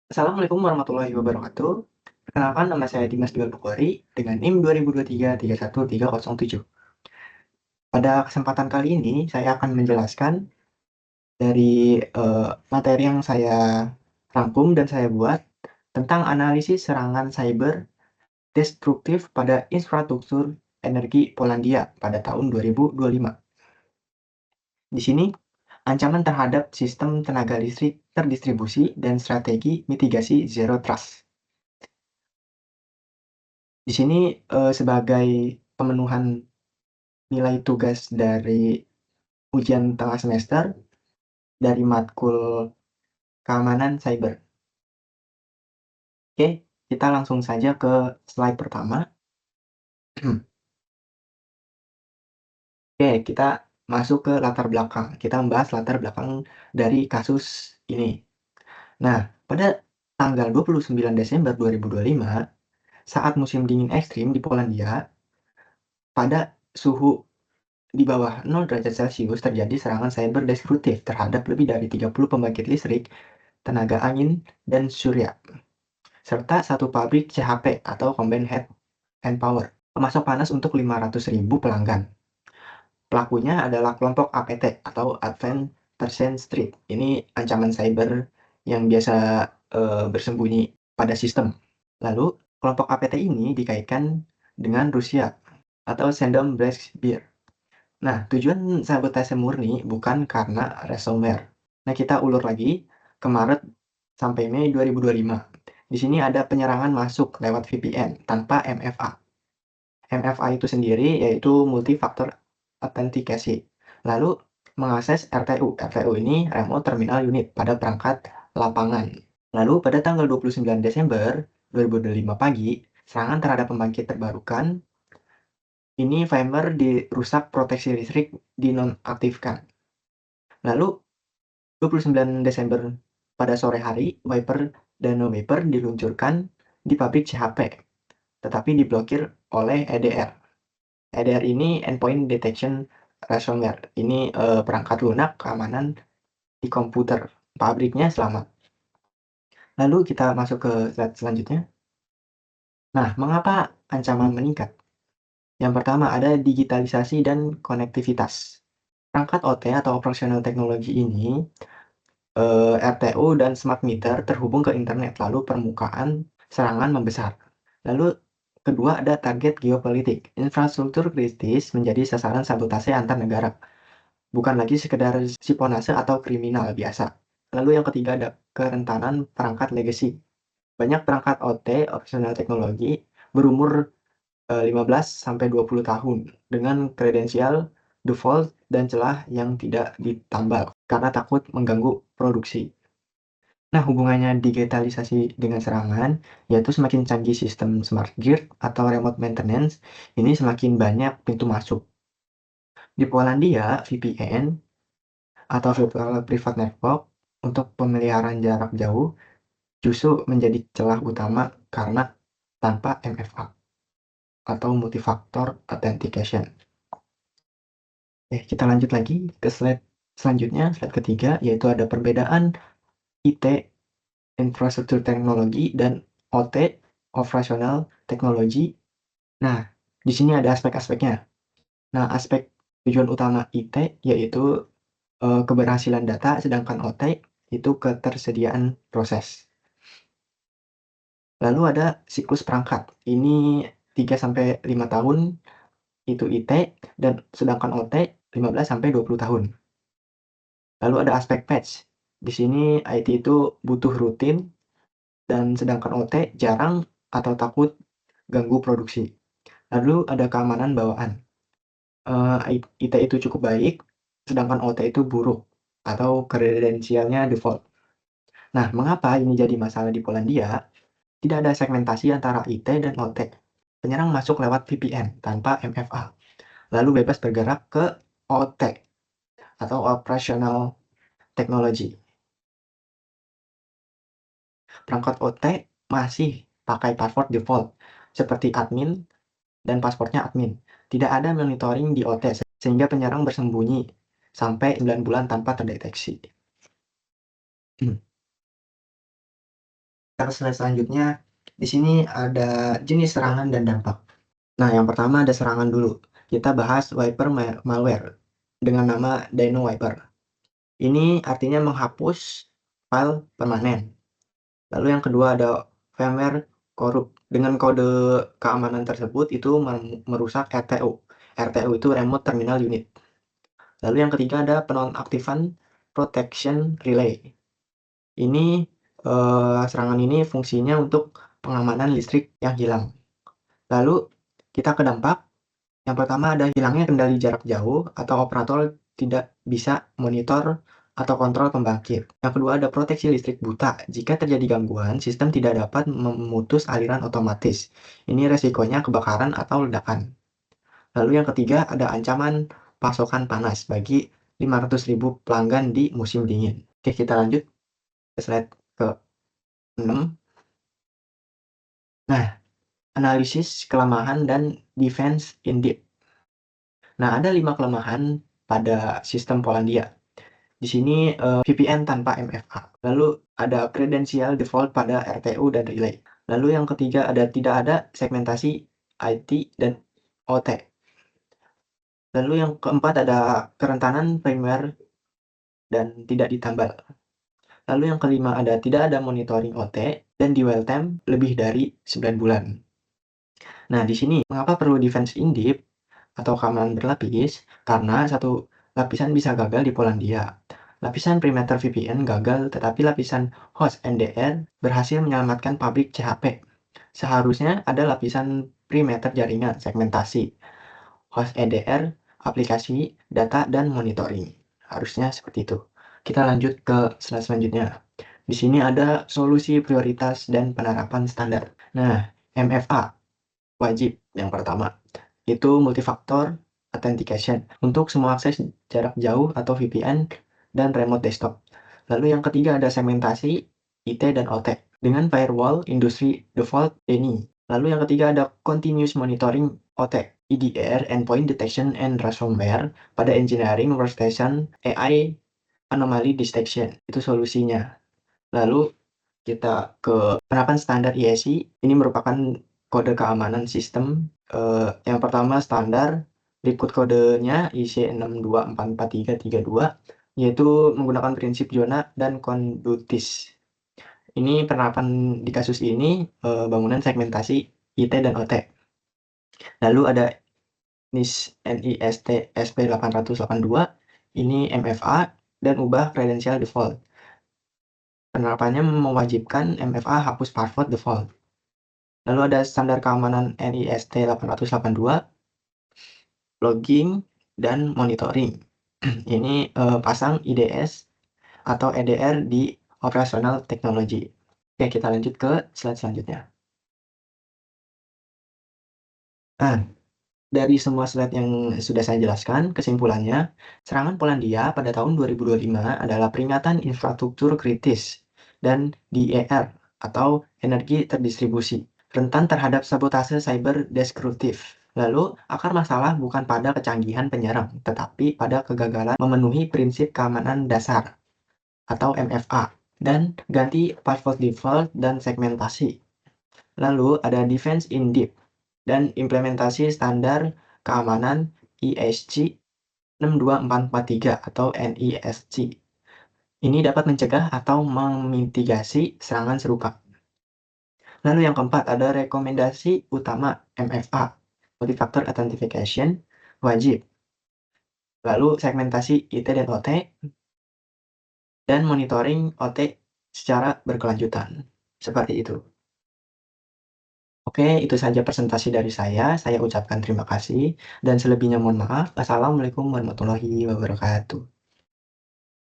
Assalamualaikum warahmatullahi wabarakatuh. Perkenalkan nama saya Dimas Dwi Bukhari dengan NIM 2023311307. Pada kesempatan kali ini saya akan menjelaskan dari materi yang saya rangkum dan saya buat tentang analisis serangan cyber destruktif pada infrastruktur energi Polandia pada tahun 2025. Di sini ancaman terhadap sistem tenaga listrik terdistribusi dan strategi mitigasi Zero Trust. Di sini, sebagai pemenuhan nilai tugas dari ujian tengah semester dari matkul keamanan cyber. Oke, kita langsung saja ke slide pertama. Oke, kita masuk ke latar belakang. Kita membahas latar belakang dari kasus ini. Nah, pada tanggal 29 Desember 2025, saat musim dingin ekstrim di Polandia, pada suhu di bawah 0 derajat Celcius terjadi serangan cyber destruktif terhadap lebih dari 30 pembangkit listrik, tenaga angin, dan surya, serta satu pabrik CHP atau Combined Heat and Power, pemasok panas untuk 500.000 pelanggan. Pelakunya adalah kelompok APT atau Advanced Persistent Threat. Ini ancaman cyber yang biasa bersembunyi pada sistem. Lalu, kelompok APT ini dikaitkan dengan Rusia atau Sandom Black Bear. Nah, tujuan sabotase murni bukan karena ransomware. Nah, kita ulur lagi ke Maret sampai Mei 2025. Di sini ada penyerangan masuk lewat VPN tanpa MFA. MFA itu sendiri yaitu multi-factor authentication. Lalu mengakses RTU. RTU ini Remote Terminal Unit pada perangkat lapangan. Lalu pada tanggal 29 Desember 2025 pagi, serangan terhadap pembangkit terbarukan. Ini VMware dirusak, proteksi listrik dinonaktifkan. Lalu 29 Desember pada sore hari, Wiper dan NoWiper diluncurkan di pabrik CHP, tetapi diblokir oleh EDR. EDR ini Endpoint Detection Ransomware. Ini perangkat lunak keamanan di komputer. Pabriknya selamat. Lalu kita masuk ke slide selanjutnya. Nah, mengapa ancaman meningkat? Yang pertama ada digitalisasi dan konektivitas. Perangkat OT atau Operational Technology ini RTU dan smart meter terhubung ke internet, lalu permukaan serangan membesar. Lalu kedua ada target geopolitik. Infrastruktur kritis menjadi sasaran sabotase antar negara, bukan lagi sekedar spionase atau kriminal biasa. Lalu yang ketiga ada kerentanan perangkat legacy. Banyak perangkat OT, operational technology, berumur 15-20 tahun dengan kredensial default dan celah yang tidak ditambal karena takut mengganggu produksi. Nah, hubungannya digitalisasi dengan serangan, yaitu semakin canggih sistem smart grid atau remote maintenance, ini semakin banyak pintu masuk. Di Polandia, VPN atau Virtual Private Network untuk pemeliharaan jarak jauh justru menjadi celah utama karena tanpa MFA atau Multi-Factor Authentication. Kita lanjut lagi ke slide selanjutnya, slide ketiga, yaitu ada perbedaan IT, infrastruktur teknologi, dan OT, operational technology. Nah, di sini ada aspek-aspeknya. Nah, aspek tujuan utama IT yaitu keberhasilan data, sedangkan OT itu ketersediaan proses. Lalu ada siklus perangkat. Ini 3-5 tahun itu IT, dan sedangkan OT 15-20 tahun. Lalu ada aspek patch. Di sini IT itu butuh rutin, dan sedangkan OT jarang atau takut ganggu produksi. Lalu ada keamanan bawaan. IT itu cukup baik, sedangkan OT itu buruk atau kredensialnya default. Nah, mengapa ini jadi masalah di Polandia? Tidak ada segmentasi antara IT dan OT. Penyerang masuk lewat VPN tanpa MFA, lalu bebas bergerak ke OT atau Operational Technology. Perangkat OT masih pakai password default seperti admin dan passwordnya admin. Tidak ada monitoring di OT sehingga penyerang bersembunyi sampai 9 bulan tanpa terdeteksi. Slide selanjutnya, di sini ada jenis serangan dan dampak. Nah, yang pertama ada serangan dulu. Kita bahas wiper malware dengan nama DynoWiper. Ini artinya menghapus file permanen. Lalu yang kedua ada firmware korup. Dengan kode keamanan tersebut itu merusak RTU. RTU itu Remote Terminal Unit. Lalu yang ketiga ada penonaktifan protection relay. Ini serangan ini fungsinya untuk pengamanan listrik yang hilang. Lalu kita ke dampak. Yang pertama ada hilangnya kendali jarak jauh atau operator tidak bisa monitor atau kontrol pembangkit. Yang kedua ada proteksi listrik buta. Jika terjadi gangguan, sistem tidak dapat memutus aliran otomatis. Ini resikonya kebakaran atau ledakan. Lalu yang ketiga ada ancaman pasokan panas bagi 500.000 pelanggan di musim dingin. Oke, kita lanjut ke slide ke-6. Nah, analisis kelemahan dan defense in depth. Nah, ada 5 kelemahan pada sistem Polandia. Di sini VPN tanpa MFA. Lalu ada kredensial default pada RTU dan relay. Lalu yang ketiga ada tidak ada segmentasi IT dan OT. Lalu yang keempat ada kerentanan firmware dan tidak ditambal. Lalu yang kelima ada tidak ada monitoring OT dan dwell time lebih dari 9 bulan. Nah, di sini mengapa perlu defense in depth atau keamanan berlapis? Karena satu lapisan bisa gagal di Polandia. Lapisan perimeter VPN gagal, tetapi lapisan host NDR berhasil menyelamatkan pabrik CHP. Seharusnya ada lapisan perimeter jaringan, segmentasi, host EDR, aplikasi, data, dan monitoring. Harusnya seperti itu. Kita lanjut ke slide selanjutnya. Di sini ada solusi prioritas dan penerapan standar. Nah, MFA wajib yang pertama. Itu multifaktor authentication untuk semua akses jarak jauh atau VPN dan remote desktop. Lalu yang ketiga ada segmentasi IT dan OT dengan firewall industry default ini. Lalu yang ketiga ada continuous monitoring OT, EDR, endpoint detection and ransomware pada engineering workstation AI anomaly detection. Itu solusinya. Lalu kita ke penerapan standar ISI. Ini merupakan kode keamanan sistem. Yang pertama standar berikut kodenya IC 6244332, yaitu menggunakan prinsip zona dan kondutis. Ini penerapan di kasus ini bangunan segmentasi IT dan OT. Lalu ada NIST SP882, ini MFA dan ubah kredensial default. Penerapannya mewajibkan MFA hapus password default. Lalu ada standar keamanan NIST 882, logging dan monitoring. Ini pasang IDS atau EDR di operasional teknologi. Oke, kita lanjut ke slide selanjutnya. Nah, dari semua slide yang sudah saya jelaskan, kesimpulannya, serangan Polandia pada tahun 2025 adalah peringatan infrastruktur kritis dan DER atau energi terdistribusi, rentan terhadap sabotase cyber destruktif. Lalu, akar masalah bukan pada kecanggihan penyerang, tetapi pada kegagalan memenuhi prinsip keamanan dasar atau MFA dan ganti password default dan segmentasi. Lalu ada defense in depth dan implementasi standar keamanan ISC 62443 atau NISC. Ini dapat mencegah atau memitigasi serangan serupa. Lalu yang keempat ada rekomendasi utama MFA, multi-factor authentication, wajib. Lalu segmentasi IT dan OT, dan monitoring OT secara berkelanjutan. Seperti itu. Oke, itu saja presentasi dari saya. Saya ucapkan terima kasih dan selebihnya mohon maaf. Assalamualaikum warahmatullahi wabarakatuh.